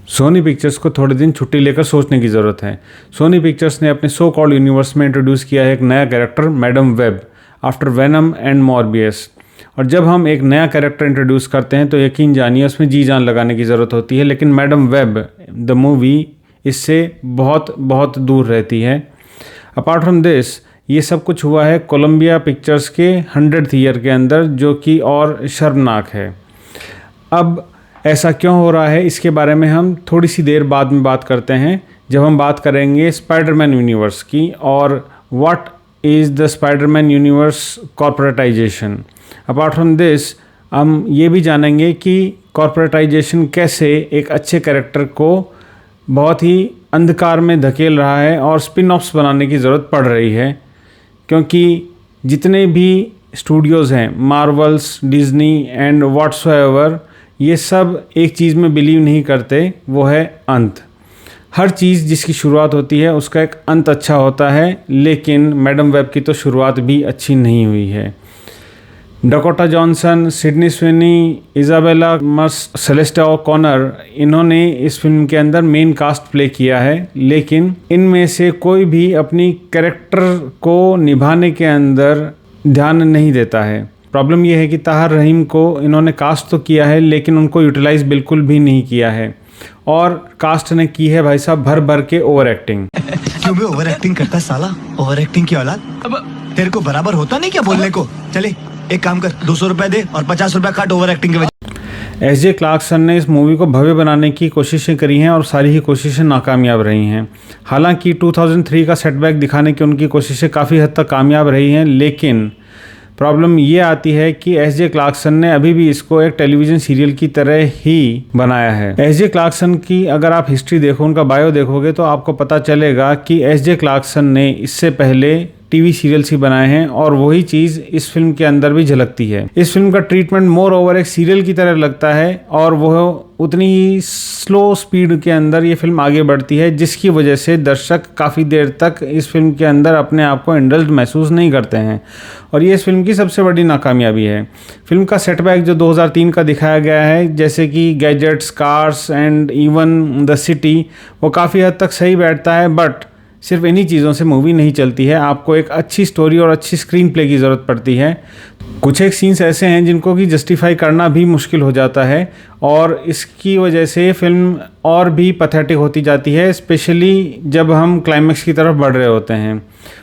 Soni pictures को थोड़े दिन छुट्टी लेकर सोचने की ज़रूरत है। सोनी पिक्चर्स ने अपने सो कॉल्ड यूनिवर्स में इंट्रोड्यूस किया है एक नया character Madame Web after venom and Morbius. और जब हम एक नया कैरेक्टर इंट्रोड्यूस करते हैं तो यकीन जानिए उसमें जी जान लगाने की ज़रूरत होती है, लेकिन मैडम वेब द मूवी इससे बहुत बहुत दूर रहती है। अपार्ट फ्रॉम दिस, ये सब कुछ हुआ है कोलंबिया पिक्चर्स के 100th ईयर के अंदर, जो कि और शर्मनाक है। अब ऐसा क्यों हो रहा है इसके बारे में हम थोड़ी सी देर बाद में बात करते हैं, जब हम बात करेंगे स्पाइडरमैन यूनिवर्स की और what is the Spiderman universe corporatisation. Apart from this, हम ये भी जानेंगे कि कॉर्पोरेटाइजेशन कैसे एक अच्छे कैरेक्टर को बहुत ही अंधकार में धकेल रहा है और स्पिन ऑफ्स बनाने की ज़रूरत पड़ रही है, क्योंकि जितने भी स्टूडियोज़ हैं, मार्वल्स, डिज्नी एंड व्हाट्सएवर, ये सब एक चीज़ में बिलीव नहीं करते, वो है अंत। हर चीज़ जिसकी शुरुआत होती है उसका एक अंत अच्छा होता है, लेकिन मैडम वेब की तो शुरुआत भी अच्छी नहीं हुई है। Dakota Johnson, Sydney Swinney, Isabella मर्स, सेलेस्टा ओकॉनर, इन्होंने इस फिल्म के अंदर मेन कास्ट प्ले किया है, लेकिन इनमें से कोई भी अपनी कैरेक्टर को निभाने के अंदर ध्यान नहीं देता है। प्रॉब्लम यह है कि ताहर रहीम को इन्होंने कास्ट तो किया है, लेकिन उनको यूटिलाइज बिल्कुल भी नहीं किया है, और कास्ट ने की है भाई साहब भर भर के ओवर एक्टिंग। क्यों भी ओवर एक्टिंग करता साला? ओवर एक्टिंग की औलाद, तेरे को बराबर होता नहीं क्या बोलने को? चले एक काम कर, 200 रुपए दे और 50 रुपए काट ओवर एक्टिंग के वजह। एस जे क्लार्कसन ने इस मूवी को भव्य बनाने की कोशिशें करी हैं और सारी ही कोशिशें नाकामयाब रही हैं। हालांकि 2003 का सेटबैक दिखाने की उनकी कोशिशें काफ़ी हद तक कामयाब रही हैं, लेकिन प्रॉब्लम ये आती है कि एस जे क्लार्कसन ने अभी भी इसको एक टेलीविज़न सीरियल की तरह ही बनाया है। एस जे क्लार्कसन की अगर आप हिस्ट्री देखो, उनका बायो देखोगे, तो आपको पता चलेगा कि एस जे क्लार्कसन ने इससे पहले टीवी सीरियल्स ही बनाए हैं, और वही चीज़ इस फिल्म के अंदर भी झलकती है। इस फिल्म का ट्रीटमेंट मोर ओवर एक सीरियल की तरह लगता है, और वह उतनी ही स्लो स्पीड के अंदर ये फिल्म आगे बढ़ती है, जिसकी वजह से दर्शक काफ़ी देर तक इस फिल्म के अंदर अपने आप को इंडल्ज महसूस नहीं करते हैं, और ये इस फिल्म की सबसे बड़ी नाकामयाबी है। फिल्म का सेटबैक जो 2003 का दिखाया गया है, जैसे कि gadgets, cars and even the city, वो काफ़ी हद तक सही बैठता है, बट सिर्फ इन्हीं चीज़ों से मूवी नहीं चलती है। आपको एक अच्छी स्टोरी और अच्छी स्क्रीन प्ले की ज़रूरत पड़ती है। कुछ एक सीन्स ऐसे हैं जिनको कि जस्टिफाई करना भी मुश्किल हो जाता है, और इसकी वजह से फिल्म और भी पैथेटिक होती जाती है, स्पेशली जब हम क्लाइमैक्स की तरफ बढ़ रहे होते हैं।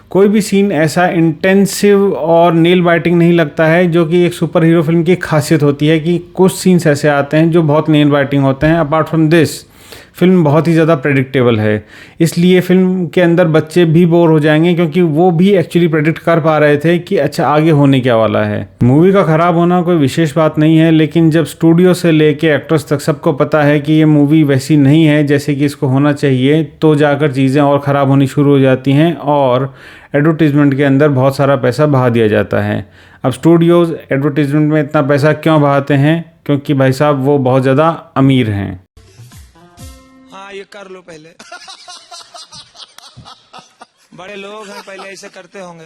कोई भी सीन ऐसा इंटेंसिव और नेल बाइटिंग नहीं लगता है, जो कि एक सुपर हीरो फिल्म की खासियत होती है कि कुछ सीन्स ऐसे आते हैं जो बहुत नेल बाइटिंग होते हैं। अपार्ट फ्रॉम दिस, फिल्म बहुत ही ज़्यादा प्रेडिक्टेबल है, इसलिए फिल्म के अंदर बच्चे भी बोर हो जाएंगे, क्योंकि वो भी एक्चुअली प्रेडिक्ट कर पा रहे थे कि अच्छा आगे होने क्या वाला है। मूवी का ख़राब होना कोई विशेष बात नहीं है, लेकिन जब स्टूडियो से लेके एक्टर्स तक सबको पता है कि ये मूवी वैसी नहीं है जैसे कि इसको होना चाहिए, तो जाकर चीज़ें और ख़राब होनी शुरू हो जाती हैं, और एडवर्टीज़मेंट के अंदर बहुत सारा पैसा बहा दिया जाता है। अब स्टूडियोज़ एडवर्टीज़मेंट में इतना पैसा क्यों बहाते हैं? क्योंकि भाई साहब वो बहुत ज़्यादा अमीर हैं। ये कर लो पहले। बड़े लोग हैं, पहले ऐसे करते होंगे।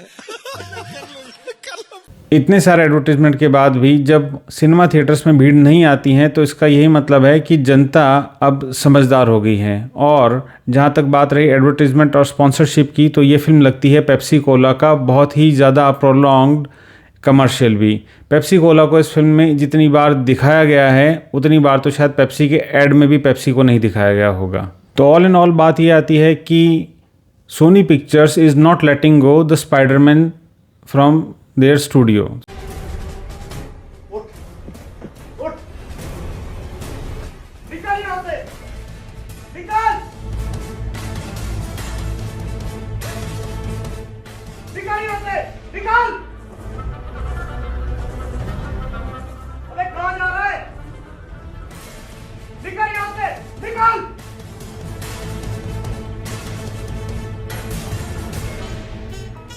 इतने सारे एडवर्टीजमेंट के बाद भी जब सिनेमा थिएटर्स में भीड़ नहीं आती है, तो इसका यही मतलब है कि जनता अब समझदार हो गई है। और जहाँ तक बात रही एडवर्टीजमेंट और स्पॉन्सरशिप की, तो ये फिल्म लगती है पेप्सी कोला का बहुत ही ज़्यादा प्रोलॉन्ग्ड कमर्शियल भी। पेप्सी कोला को इस फिल्म में जितनी बार दिखाया गया है, उतनी बार तो शायद पेप्सी के ऐड में भी पेप्सी को नहीं दिखाया गया होगा। तो ऑल इन ऑल बात ये आती है कि Sony Pictures is not letting go the Spiderman from their studio.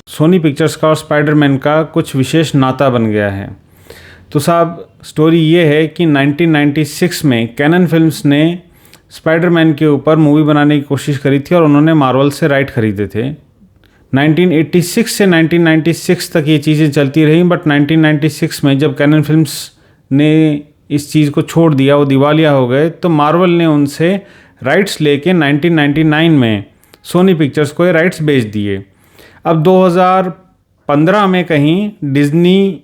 Sony Pictures का और स्पाइडरमैन का कुछ विशेष नाता बन गया है। तो साहब स्टोरी ये है कि 1996 में कैनन फिल्म्स ने स्पाइडरमैन के ऊपर मूवी बनाने की कोशिश करी थी, और उन्होंने मार्वल से राइट खरीदे थे। 1986 से 1996 तक ये चीज़ें चलती रहीं, बट 1996 में जब कैनन फिल्म्स ने इस चीज़ को छोड़ दिया, वो दिवालिया हो गए, तो मार्वल ने उनसे राइट्स लेके 1999 में सोनी पिक्चर्स को ये राइट्स बेच दिए। अब 2015 में कहीं डिज्नी,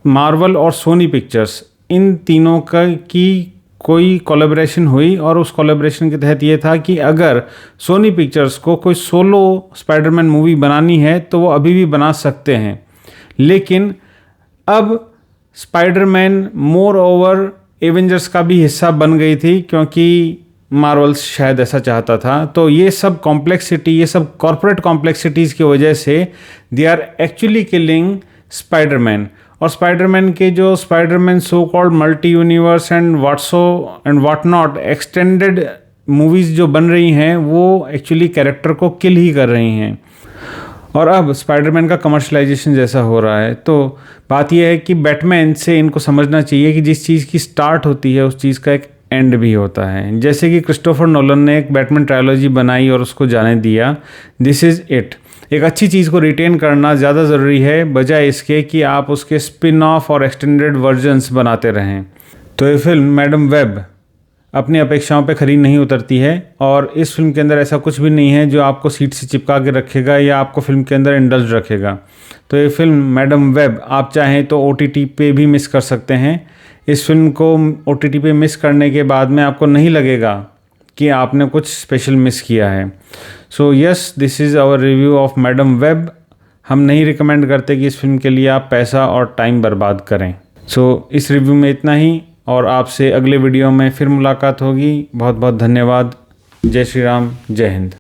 मार्वल और सोनी पिक्चर्स इन तीनों की कोई कोलैबोरेशन हुई और उस कोलैबोरेशन के तहत ये था कि अगर सोनी पिक्चर्स को कोई सोलो स्पाइडरमैन मूवी बनानी है तो वो अभी भी बना सकते हैं। लेकिन अब स्पाइडरमैन मोर ओवर एवेंजर्स का भी हिस्सा बन गई थी, क्योंकि मार्वल शायद ऐसा चाहता था। तो ये सब कॉम्प्लेक्सिटी, ये सब कॉर्पोरेट कॉम्प्लेक्सिटीज़ की वजह से they are actually killing Spiderman. और स्पाइडरमैन के जो Spiderman so called multi universe and what not extended movies जो बन रही हैं वो एक्चुअली कैरेक्टर को किल ही कर रही हैं। और अब स्पाइडरमैन का कमर्शलाइजेशन जैसा हो रहा है, तो बात यह है कि बैटमैन से इनको समझना चाहिए कि जिस चीज़ की स्टार्ट होती है उस चीज़ का एक एंड भी होता है। जैसे कि क्रिस्टोफर नोलन ने एक बैटमैन ट्रायोलॉजी बनाई और उसको जाने दिया, दिस इज़ इट। एक अच्छी चीज़ को रिटेन करना ज़्यादा ज़रूरी है बजाय इसके कि आप उसके स्पिन ऑफ और एक्सटेंडेड वर्जन्स बनाते रहें। तो ये फिल्म मैडम वेब अपनी अपेक्षाओं पे खरी नहीं उतरती है और इस फिल्म के अंदर ऐसा कुछ भी नहीं है जो आपको सीट से चिपका के रखेगा या आपको फिल्म के अंदर इंडल्ज रखेगा। तो ये फिल्म मैडम वेब आप चाहें तो OTT पे भी मिस कर सकते हैं। इस फिल्म को OTT पे मिस करने के बाद में आपको नहीं लगेगा कि आपने कुछ स्पेशल मिस किया है। So yes, this is our review of Madame Web. हम नहीं रिकमेंड करते कि इस फिल्म के लिए आप पैसा और टाइम बर्बाद करें। सो इस रिव्यू में इतना ही और आपसे अगले वीडियो में फिर मुलाकात होगी। बहुत बहुत धन्यवाद। जय श्री राम, जय हिंद।